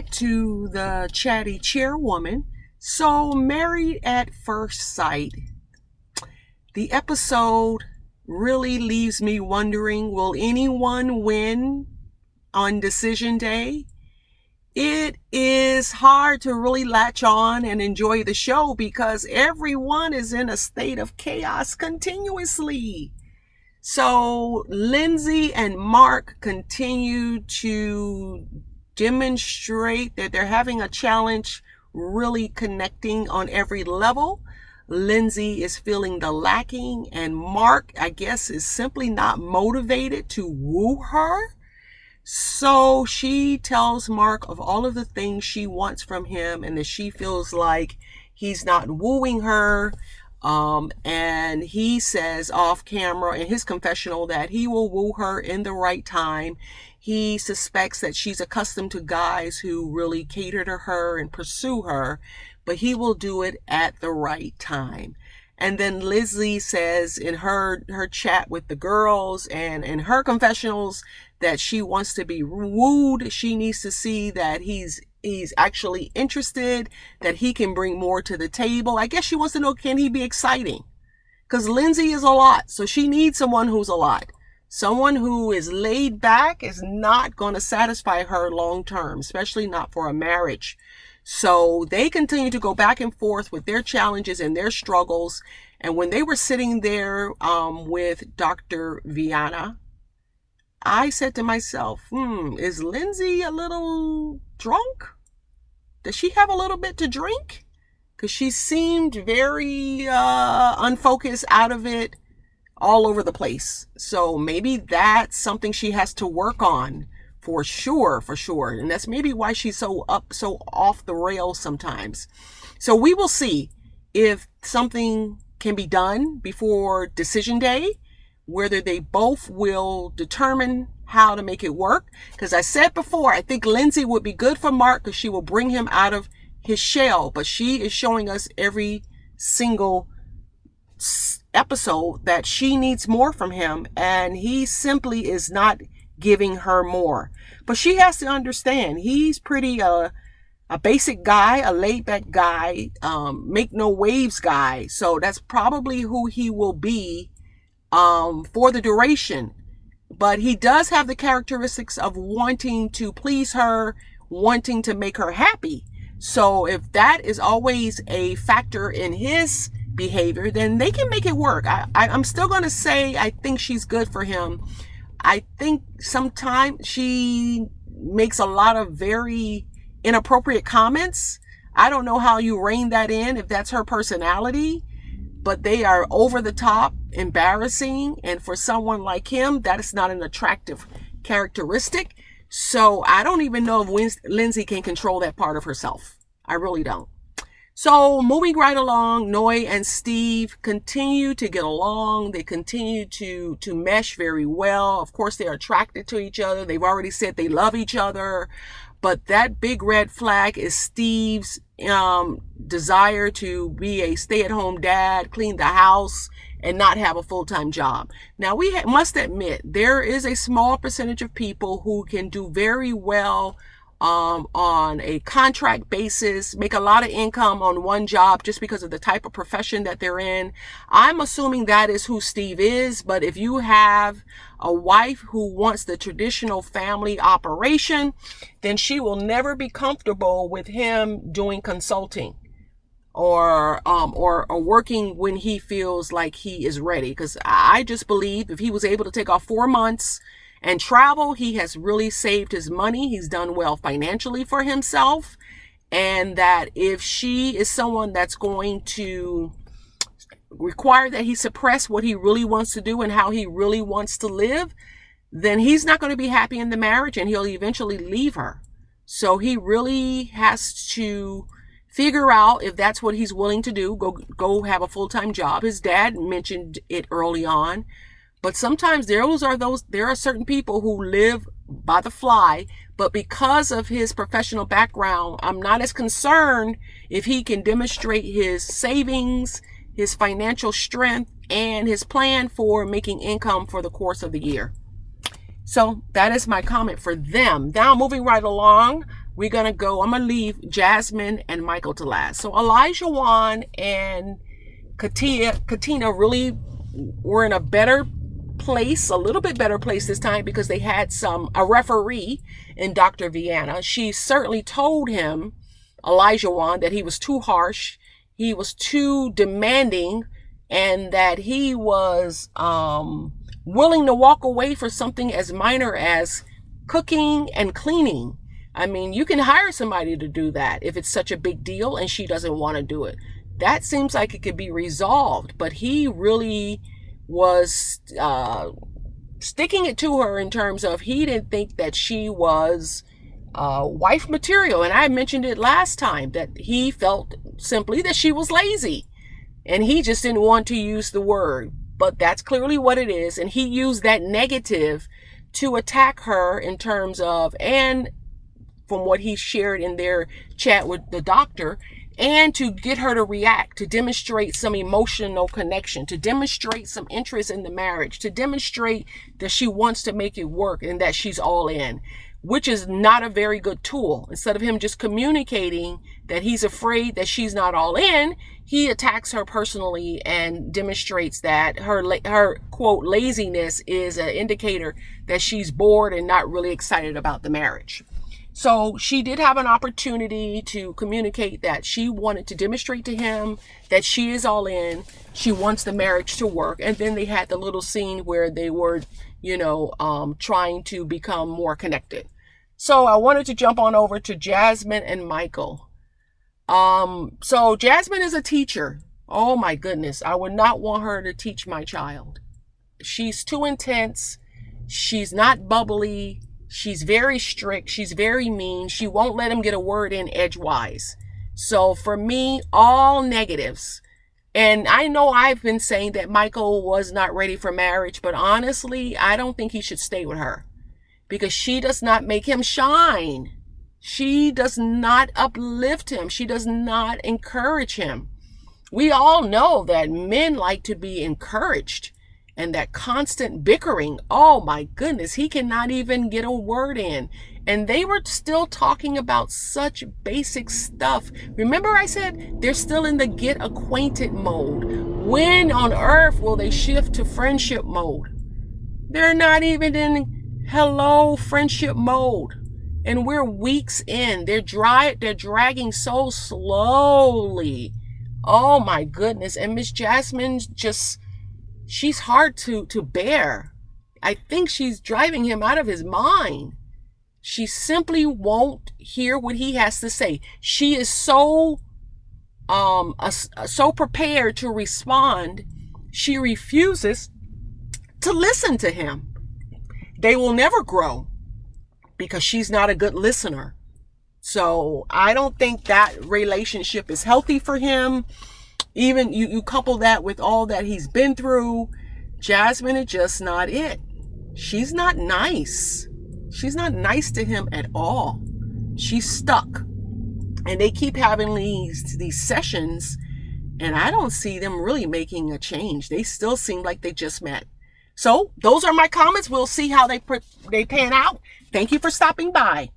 back to the chatty chairwoman. So, Married at First Sight. The episode really leaves me wondering, will anyone win on decision day? It is hard to really latch on and enjoy the show because everyone is in a state of chaos continuously. So Lindsay and Mark continue to demonstrate that they're having a challenge really connecting on every level. Lindsay is feeling the lacking, and Mark, I guess, is simply not motivated to woo her. So she tells Mark of all of the things she wants from him and that she feels like he's not wooing her. And he says off camera in his confessional that he will woo her in the right time. He suspects that she's accustomed to guys who really cater to her and pursue her, but he will do it at the right time. And then Lizzie says in her chat with the girls and in her confessionals that she wants to be wooed. She needs to see that he's actually interested, that he can bring more to the table. I guess she wants to know, can he be exciting? Because Lindsay is a lot, so she needs someone who's a lot. Someone who is laid back is not going to satisfy her long term, especially not for a marriage. So they continue to go back and forth with their challenges and their struggles. And when they were sitting there with Dr. Viana, I said to myself, is Lindsay a little drunk? Does she have a little bit to drink? Because she seemed very unfocused, out of it, all over the place. So maybe that's something she has to work on for sure. And that's maybe why she's so off the rails sometimes. So we will see if something can be done before decision day, whether they both will determine how to make it work. Because I said before, I think Lindsay would be good for Mark because she will bring him out of his shell. But she is showing us every single episode that she needs more from him. And he simply is not giving her more. But she has to understand he's pretty a basic guy, a laid back guy, make no waves guy. So that's probably who he will be for the duration. But he does have the characteristics of wanting to please her, wanting to make her happy. So if that is always a factor in his behavior, then they can make it work. I'm still going to say I think she's good for him. I think sometimes she makes a lot of very inappropriate comments. I don't know how you rein that in, if that's her personality, but they are over the top, embarrassing. And for someone like him, that is not an attractive characteristic. So I don't even know if Lindsay can control that part of herself. I really don't. So moving right along, Noi and Steve continue to get along. They continue to mesh very well. Of course, they're attracted to each other. They've already said they love each other. But that big red flag is Steve's desire to be a stay-at-home dad, clean the house, and not have a full-time job. Now, we must admit, there is a small percentage of people who can do very well on a contract basis, make a lot of income on one job just because of the type of profession that they're in. I'm assuming that is who Steve is, but if you have a wife who wants the traditional family operation, then she will never be comfortable with him doing consulting or working when he feels like he is ready. Because I just believe if he was able to take off 4 months and travel, he has really saved his money. He's done well financially for himself. And that if she is someone that's going to require that he suppress what he really wants to do and how he really wants to live, then he's not going to be happy in the marriage and he'll eventually leave her. So he really has to figure out if that's what he's willing to do, go have a full-time job. His dad mentioned it early on. But sometimes there are certain people who live by the fly, but because of his professional background, I'm not as concerned if he can demonstrate his savings, his financial strength, and his plan for making income for the course of the year. So that is my comment for them. Now moving right along, I'm going to leave Jasmine and Michael to last. So Elijah Wan and Katina really were in a better place, a little bit better place this time, because they had a referee in Dr. Vienna. She certainly told him, Elijah Wan, that he was too harsh, he was too demanding, and that he was willing to walk away for something as minor as cooking and cleaning. I mean, you can hire somebody to do that if it's such a big deal and she doesn't want to do it. That seems like it could be resolved, but he really was sticking it to her in terms of he didn't think that she was wife material. And I mentioned it last time that he felt simply that she was lazy, and he just didn't want to use the word, but that's clearly what it is. And he used that negative to attack her in terms of, and from what he shared in their chat with the doctor, and to get her to react, to demonstrate some emotional connection, to demonstrate some interest in the marriage, to demonstrate that she wants to make it work and that she's all in, which is not a very good tool. Instead of him just communicating that he's afraid that she's not all in, he attacks her personally and demonstrates that her quote laziness is an indicator that she's bored and not really excited about the marriage. So she did have an opportunity to communicate that she wanted to demonstrate to him that she is all in. She wants the marriage to work. And then they had the little scene where they were, trying to become more connected. So I wanted to jump on over to Jasmine and Michael. So Jasmine is a teacher. Oh my goodness. I would not want her to teach my child. She's too intense. She's not bubbly. She's very strict. She's very mean. She won't let him get a word in edgewise. So for me, all negatives. And I know I've been saying that Michael was not ready for marriage, but honestly, I don't think he should stay with her because she does not make him shine. She does not uplift him. She does not encourage him. We all know that men like to be encouraged. And that constant bickering, oh my goodness, he cannot even get a word in. And they were still talking about such basic stuff. Remember I said they're still in the get acquainted mode. When on earth will they shift to friendship mode? They're not even in hello friendship mode. And we're weeks in. They're dragging so slowly. Oh my goodness. And Miss Jasmine she's hard to bear. I think she's driving him out of his mind. She simply won't hear what he has to say. She is so prepared to respond. She refuses to listen to him. They will never grow because she's not a good listener. So I don't think that relationship is healthy for him. Even you couple that with all that he's been through, Jasmine is just not it. She's not nice. She's not nice to him at all. She's stuck. And they keep having these sessions, and I don't see them really making a change. They still seem like they just met. So those are my comments. We'll see how they pan out. Thank you for stopping by.